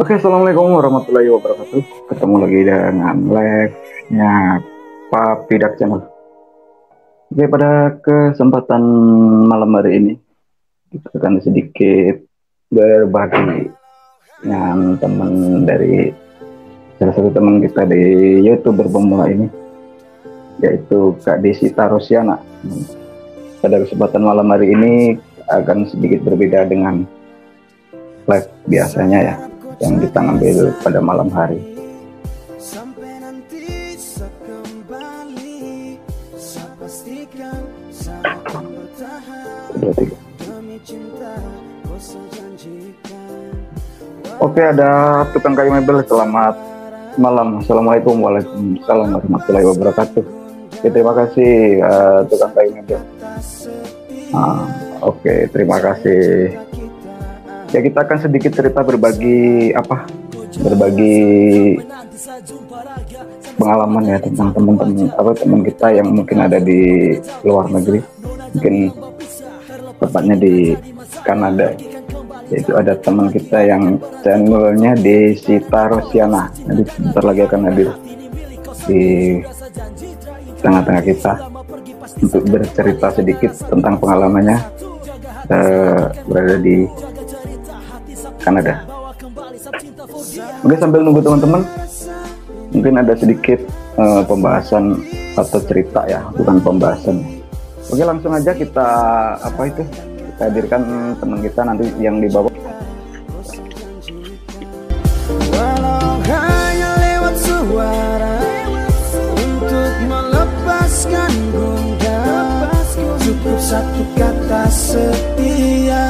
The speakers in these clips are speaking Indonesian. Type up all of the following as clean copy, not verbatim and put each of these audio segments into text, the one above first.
Oke, assalamualaikum warahmatullahi wabarakatuh. Ketemu lagi dengan live-nya Pak Pidak Channel. Oke, pada kesempatan malam hari ini kita akan sedikit berbagi dengan teman dari salah satu teman kita di YouTuber pemula ini, yaitu Kak Desita Rosiana. Pada kesempatan malam hari ini akan sedikit berbeda dengan live biasanya ya, yang kita ambil pada malam hari. Oke, ada tukang kayu mebel. Selamat malam. Assalamualaikum warahmatullahi wabarakatuh. Terima kasih tukang kayu mebel. Oke, terima kasih. Ya, kita akan sedikit cerita berbagi pengalaman ya tentang teman kita yang mungkin ada di luar negeri, mungkin tepatnya di Kanada. Yaitu ada teman kita yang channelnya Desita Rosiana. Nanti sebentar lagi akan hadir di tengah-tengah kita untuk bercerita sedikit tentang pengalamannya berada di Kanada. Oke, sambil nunggu teman-teman, mungkin ada sedikit pembahasan atau cerita ya, bukan pembahasan. Oke, langsung aja kita kita hadirkan teman kita nanti yang di bawah. Walau hanya lewat suara untuk melepaskan gundah, cukup satu kata setia.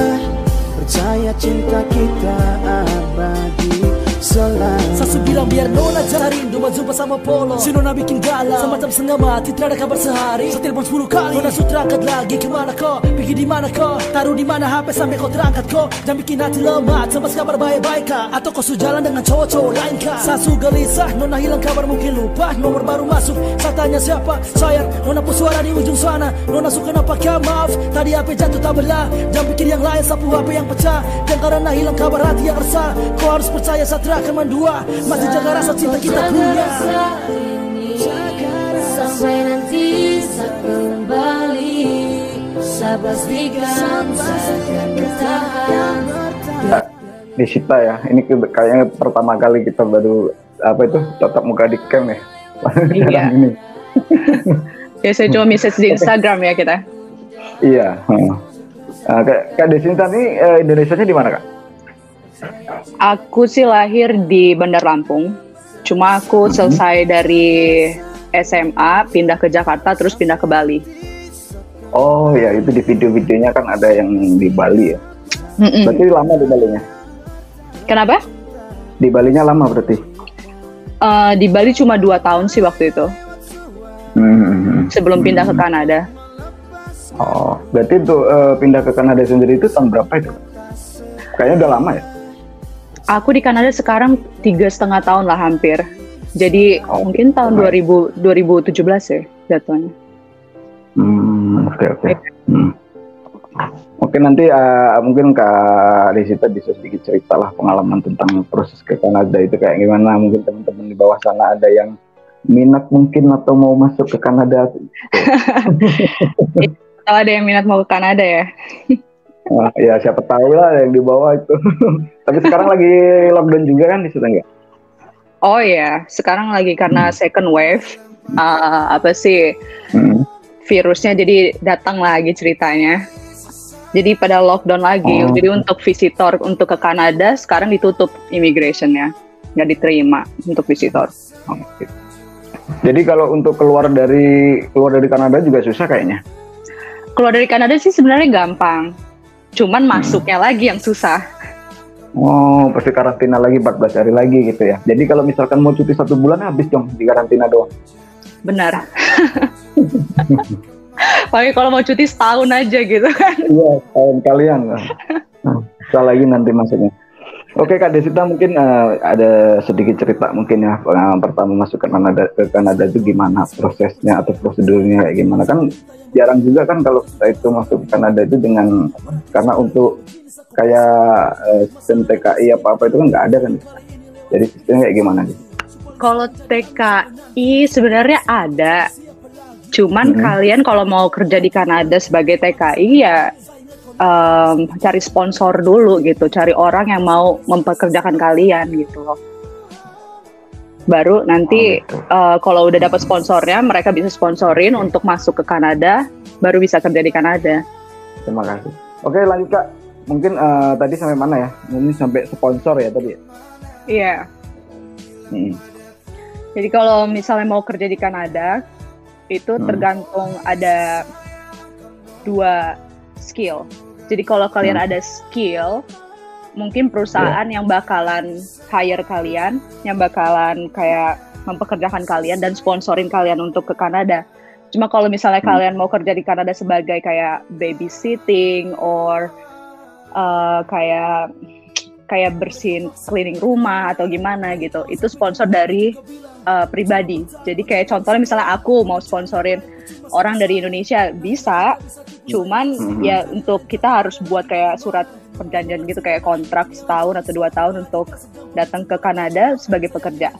Percaya cinta kita abadi selalu. Sasu bilang biar Nona cari Nona jumpa sama Polo. Si Nona bikin galau, semacam setengah mati, tidak ada kabar sehari. Setelepon 10 kali, Nona sudah terangkat lagi. Kemana kau? Pergi di mana kau? Taruh di mana HP sampai kau terangkat kau? Jangan bikin hati lemah, sempat kabar baik-baik kah? Atau kau sudah jalan dengan cowok-cowok lain kah? Sasu gelisah, Nona hilang kabar, mungkin lupa nomor baru masuk. Saya tanya siapa? Sayang, Nona pun suara di ujung sana. Nona suka nampaknya maaf, tadi HP jatuh tak belah. Jangan pikir yang lain, sapu HP yang pecah. Dan karena hilang kabar hati yang resah, kau harus percaya Satria akan mendua. Masih jaga rasa cinta kita punya. Sampai nanti saat kembali, saya pastikan saya akan bertahan. Desita ya, ini kayaknya pertama kali kita baru tatap muka di cam ya. Iya. Ini. Ya, saya cuma message di Instagram ya kita. Iya. Kak Desita ini Indonesianya di mana, Kak? Aku sih lahir di Bandar Lampung. Cuma aku selesai dari SMA, pindah ke Jakarta, terus pindah ke Bali. Oh ya, itu di video-videonya kan ada yang di Bali ya. Berarti lama di Balinya? Kenapa? Di Balinya lama berarti? Di Bali cuma 2 tahun sih waktu itu. Sebelum pindah ke Kanada. Oh, berarti untuk pindah ke Kanada sendiri itu tahun berapa itu? Kayaknya udah lama ya? Aku di Kanada sekarang 3,5 tahun lah hampir. Jadi mungkin tahun 2017 ya jatuhnya. Oke. Oke, nanti mungkin Kak Desita bisa sedikit cerita lah pengalaman tentang proses ke Kanada itu kayak gimana. Mungkin teman-teman di bawah sana ada yang minat mungkin atau mau masuk ke Kanada. Kalau ada yang minat mau ke Kanada ya. Nah, ya siapa tahu lah yang di bawah itu. Tapi sekarang lagi lockdown juga kan di situ enggak? Oh ya, sekarang lagi karena second wave, virusnya jadi datang lagi ceritanya. Jadi pada lockdown lagi. Jadi untuk visitor untuk ke Kanada sekarang ditutup immigrationnya, nggak diterima untuk visitor. Jadi kalau untuk keluar dari Kanada juga susah kayaknya. Keluar dari Kanada sih sebenarnya gampang. Cuman masuknya lagi yang susah. Oh, pasti karantina lagi 14 hari lagi gitu ya. Jadi kalau misalkan mau cuti 1 bulan habis dong di karantina doang. Benar. Paling kalau mau cuti setahun aja gitu kan. Iya, setahun kalian. Nah, susah lagi nanti masuknya. Oke Kak Desita, mungkin ada sedikit cerita mungkin ya, pertama masuk ke Kanada itu gimana prosesnya atau prosedurnya kayak gimana, kan jarang juga kan kalau kita itu masuk ke Kanada itu dengan karena untuk kayak sistem TKI apa itu kan nggak ada kan, jadi sistemnya kayak gimana nih? Kalau TKI sebenarnya ada, cuman kalian kalau mau kerja di Kanada sebagai TKI ya cari sponsor dulu gitu, cari orang yang mau mempekerjakan kalian gitu loh. Baru nanti kalau udah dapat sponsornya, mereka bisa sponsorin untuk masuk ke Kanada, baru bisa kerja di Kanada. Terima kasih. Oke lanjut Kak, mungkin tadi sampai mana ya? Mungkin sampai sponsor ya tadi? Iya. Jadi kalau misalnya mau kerja di Kanada, itu tergantung ada 2 skill. Jadi kalau kalian ada skill, mungkin perusahaan yang bakalan hire kalian, yang bakalan kayak mempekerjakan kalian dan sponsorin kalian untuk ke Kanada. Cuma kalau misalnya kalian mau kerja di Kanada sebagai kayak babysitting or kayak bersihin cleaning rumah atau gimana gitu, itu sponsor dari pribadi. Jadi kayak contohnya misalnya aku mau sponsorin orang dari Indonesia bisa, cuman ya untuk kita harus buat kayak surat perjanjian gitu, kayak kontrak setahun atau 2 tahun untuk datang ke Kanada sebagai pekerja,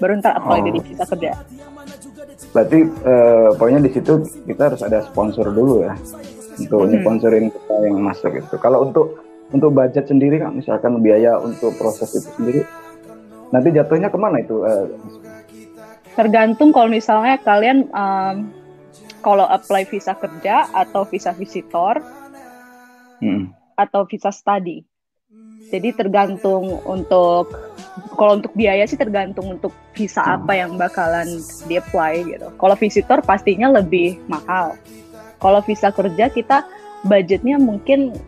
baru ntar apply jadi visa kerja. Berarti pokoknya di situ kita harus ada sponsor dulu ya untuk sponsorin kita yang masuk itu. Kalau untuk budget sendiri kan, misalkan biaya untuk proses itu sendiri, nanti jatuhnya kemana itu? Tergantung kalau misalnya kalian kalau apply visa kerja atau visa visitor atau visa study. Jadi tergantung kalau untuk biaya sih tergantung untuk visa apa yang bakalan di-apply gitu. Kalau visitor pastinya lebih mahal. Kalau visa kerja kita budgetnya mungkin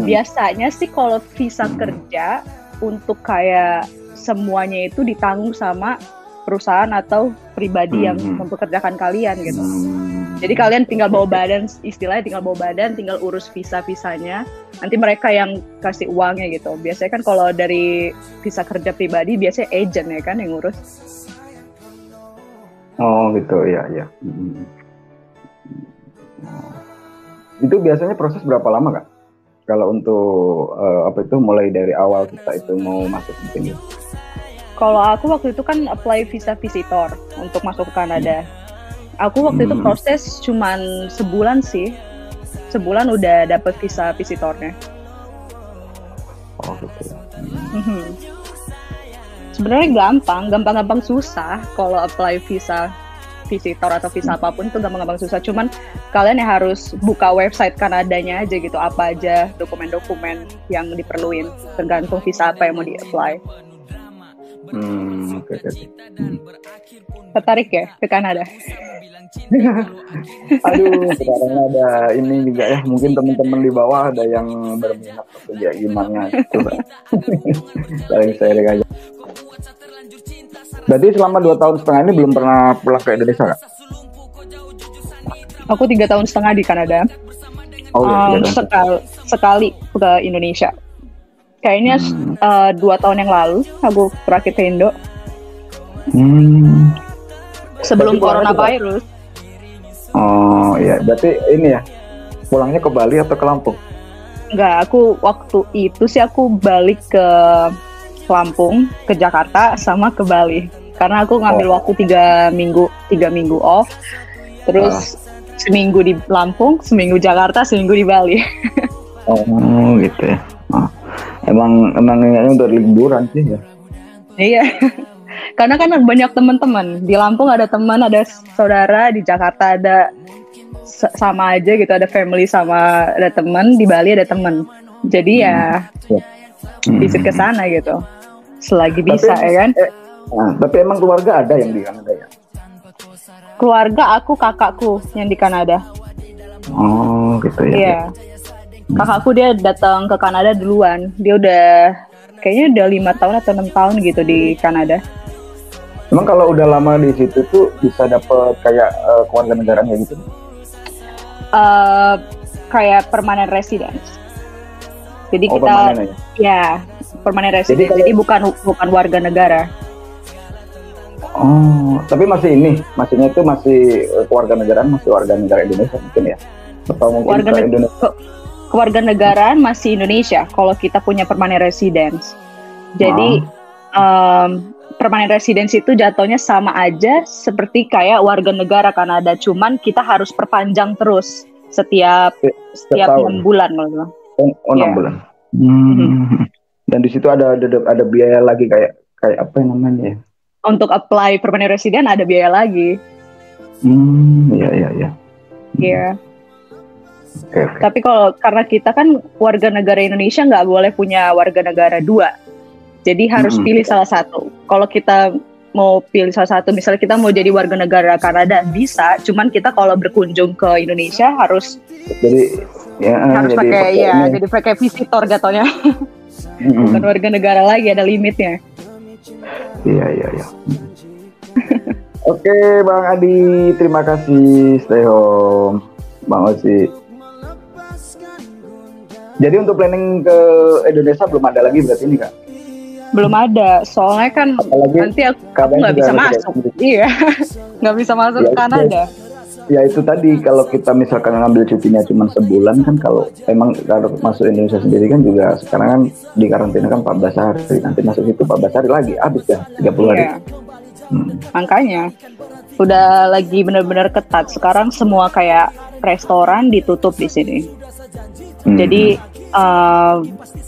biasanya sih kalau visa kerja untuk kayak semuanya itu ditanggung sama perusahaan atau pribadi yang mempekerjakan kalian gitu. Jadi kalian tinggal bawa badan, istilahnya tinggal bawa badan, tinggal urus visa-visanya. Nanti mereka yang kasih uangnya gitu. Biasanya kan kalau dari visa kerja pribadi biasanya agent ya kan yang ngurus. Oh gitu ya. Itu biasanya proses berapa lama Kak? Kalau untuk mulai dari awal kita itu mau masuk ke sini? Kalau aku waktu itu kan apply visa visitor untuk masuk ke Kanada. Aku waktu itu proses cuman sebulan sih. Sebulan udah dapet visa visitornya. Oh gitu. Sebenarnya gampang susah kalau apply visa visitor atau visa apapun itu gampang susah. Cuman kalian yang harus buka website Kanadanya aja gitu, apa aja dokumen-dokumen yang diperluin, tergantung visa apa yang mau di-apply. Oke. Tertarik ya ke Kanada? Aduh, sekarang ada ini juga ya, mungkin teman-teman di bawah ada yang berminat atau ya gimana coba. Sharing aja. Berarti selama 2 tahun setengah ini belum pernah pulang ke Indonesia Kak? Aku 3 tahun setengah di Kanada. Sekali ke Indonesia. Kayaknya 2 tahun yang lalu aku terakhir ke Indo. Sebelum coronavirus. Oh iya, berarti ini ya, pulangnya ke Bali atau ke Lampung? Enggak, aku waktu itu sih aku balik ke Lampung, ke Jakarta, sama ke Bali. Karena aku ngambil waktu 3 minggu off. Terus seminggu di Lampung, seminggu Jakarta, seminggu di Bali. Oh gitu ya. Emang ingatnya udah liburan sih ya. Iya. Karena kan banyak teman-teman. Di Lampung ada teman, ada saudara, di Jakarta ada sama aja gitu, ada family sama ada teman, di Bali ada teman. Jadi ya visit ke sana gitu. Selagi bisa ya kan. Tapi emang keluarga ada yang di Kanada ya? Keluarga aku, kakakku yang di Kanada. Oh gitu ya. Iya. Kakakku dia datang ke Kanada duluan. Dia udah kayaknya udah 5 tahun atau 6 tahun gitu di Kanada. Emang kalau udah lama di situ tuh bisa dapet kayak kewarganegaraan kayak gitu? Kayak permanent residence. Jadi kita permanent resident. Jadi bukan warga negara. Oh, tapi maksudnya itu masih kewarganegaraan, masih warga negara Indonesia mungkin ya? Atau mungkin kewarganegaraan masih Indonesia kalau kita punya permanent residence. Jadi permanent residence itu jatuhnya sama aja seperti kayak warga negara Kanada, cuman kita harus perpanjang terus setiap 6 bulan kalau. 6 bulan. Dan di situ ada biaya lagi kayak apa yang namanya ya? Untuk apply permanent resident ada biaya lagi. Iya. Iya. Okay. Tapi karena kita kan warga negara Indonesia nggak boleh punya warga negara 2. Jadi harus pilih salah satu. Kalau kita mau pilih salah satu, misalnya kita mau jadi warga negara Kanada bisa, cuman kita kalau berkunjung ke Indonesia harus pakai visitor jatuhnya. Bukan warga negara lagi, ada limitnya. Iya. Oke, Bang Adi, terima kasih. Stay home, Bang Osi. Jadi untuk planning ke Indonesia belum ada lagi berarti ini, Kak? Belum ada, soalnya kan nanti aku nggak bisa masuk. Iya, nggak bisa masuk ke Kanada. Ya itu tadi, kalau kita misalkan ngambil cutinya cuma sebulan kan, kalau masuk Indonesia sendiri kan juga sekarang kan di karantina kan 14 hari, nanti masuk itu 14 hari lagi, habis ya 30 hari. Makanya udah lagi benar-benar ketat. Sekarang semua kayak restoran ditutup di sini. Jadi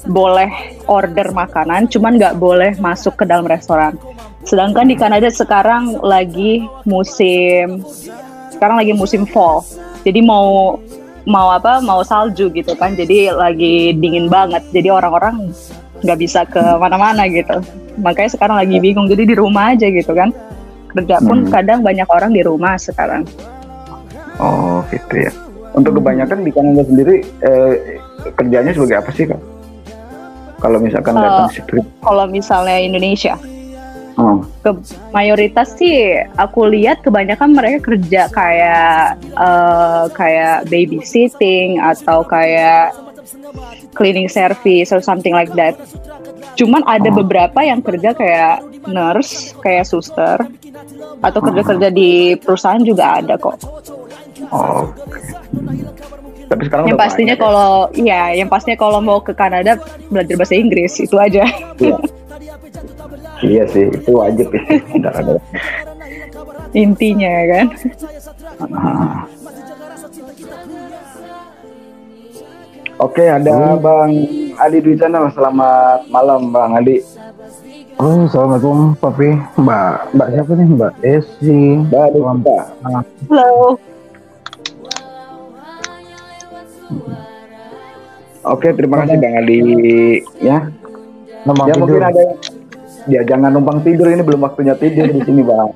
boleh order makanan, cuman nggak boleh masuk ke dalam restoran. Sedangkan di Kanada sekarang lagi musim fall. Jadi mau salju gitu kan. Jadi lagi dingin banget. Jadi orang-orang nggak bisa ke mana-mana gitu. Makanya sekarang lagi bingung. Jadi di rumah aja gitu kan. Kerja pun kadang banyak orang di rumah sekarang. Oh gitu ya. Untuk kebanyakan di Kanada sendiri kerjanya sebagai apa sih, Kak? Kalau misalkan datang security. Kalau misalnya Indonesia. Mayoritas sih aku lihat kebanyakan mereka kerja kayak babysitting atau kayak cleaning service or something like that. Cuman ada beberapa yang kerja kayak nurse, kayak suster, atau kerja-kerja di perusahaan juga ada kok. Tapi sekarang yang pastinya kalau mau ke Kanada belajar bahasa Inggris itu aja. Iya sih, itu wajib ya. Intinya kan. Oke, ada Bang Adi di sana. Selamat malam, Bang Adi. Assalamualaikum, Papi. Mbak siapa nih? Mbak Desi. Mbak. Halo. Oke, terima kasih Bang Adi ya. Mungkin ada jangan numpang tidur, ini belum waktunya tidur di sini, Bang.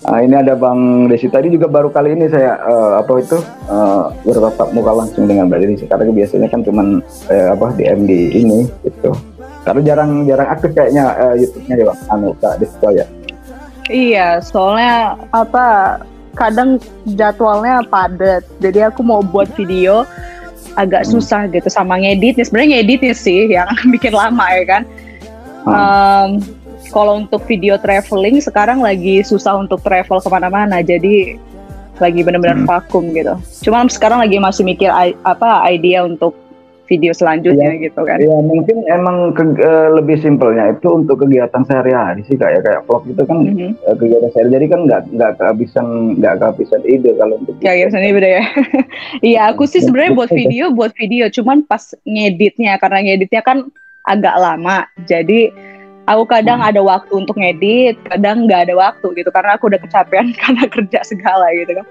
Ini ada Bang Desi, tadi juga baru kali ini saya bertatap muka langsung dengan Mbak Desi, karena biasanya kan cuman DM di ini gitu. Karena jarang aktif kayaknya YouTube-nya ya, Bang. Kak Desi ya. Iya, soalnya kadang jadwalnya padat. Jadi aku mau buat video agak susah gitu sama ngeditnya. Sebenarnya ngeditnya sih yang bikin lama ya kan. Kalau untuk video traveling sekarang lagi susah untuk travel kemana-mana, jadi lagi benar-benar vakum gitu. Cuma sekarang lagi masih mikir idea untuk video selanjutnya gitu kan. Iya, mungkin emang lebih simpelnya itu untuk kegiatan sehari-hari sih, kayak vlog itu kan kegiatan sehari, jadi kan nggak kehabisan ide kalau untuk. Ya ide ya. Iya, aku sih sebenarnya buat video, cuman pas ngeditnya, karena ngeditnya kan agak lama, jadi aku kadang ada waktu untuk ngedit, kadang nggak ada waktu gitu, karena aku udah kecapean karena kerja segala gitu kan.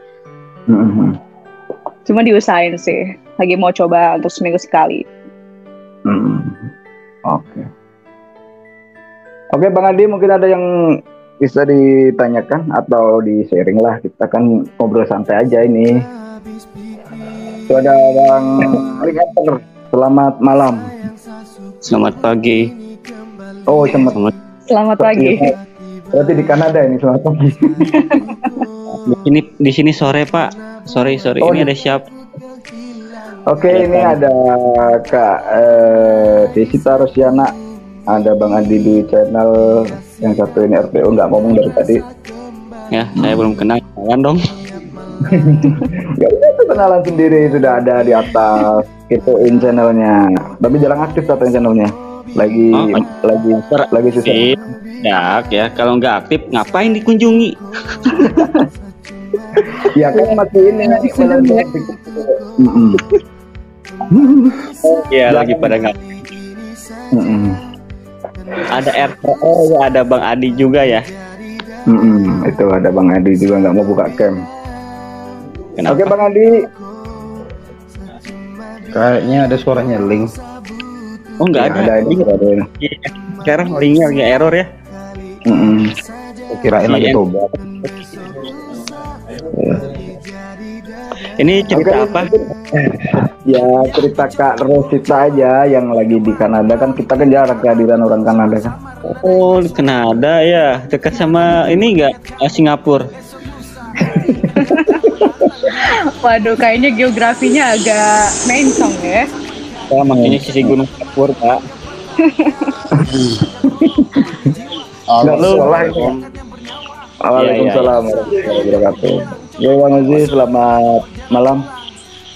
Cuma diusahain sih, lagi mau coba untuk seminggu sekali. Oke, Bang Adi, mungkin ada yang bisa ditanyakan atau di-sharing lah, kita kan ngobrol santai aja ini. Itu ada Bang Alexander, selamat malam. Selamat pagi. Oh, selamat pagi. Berarti di Kanada ini, selamat pagi. Di sini sore, Pak. Sorry. Ini ada siapa? Oke, ini ada Kak Desita Rosiana ada Bang Adi di channel, yang satu ini RPO nggak ngomong dari tadi. Ya, saya belum kenal, kenalan dong. Ya udah tuh kenalan sendiri, sudah ada di atas. Gituin channelnya. Tapi jarang aktif katanya channelnya. Lagi susah. Ya, kalau nggak aktif ngapain dikunjungi? Ya kan masih ini. Iya, lagi pada nggak. Ada RPO, ada Bang Adi juga ya. Itu ada Bang Adi juga nggak mau buka cam. Kenapa? Oke Bang Adi. Kayaknya ada suaranya link. Oh nggak ada. Ini ada. Sekarang linknya lagi error ya. Kirain lagi coba. Ini cerita apa? Ya cerita Kak Rosita aja yang lagi di Kanada, kan kita kan jarang kehadiran orang Kanada kan. Oh, di Kanada ya, dekat sama ini nggak Singapura? Waduh, kayaknya geografinya agak mencong ya. Ya, makanya sisi Gunung Singapura, Pak. Assalamualaikum. Waalaikumsalam warahmatullahi wabarakatuh. Ya Bang Uzi, selamat malam.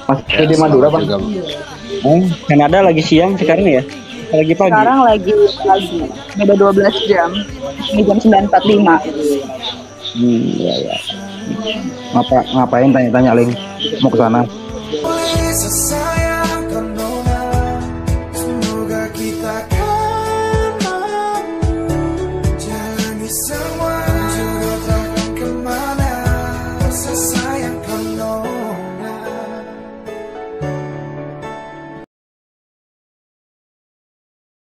Masih di Madura Bang? Kanada lagi siang sekarang ya? Lagi pagi? Sekarang lagi beda 12 jam. Ini jam 9.45. Ngapain tanya-tanya link mau ke sana?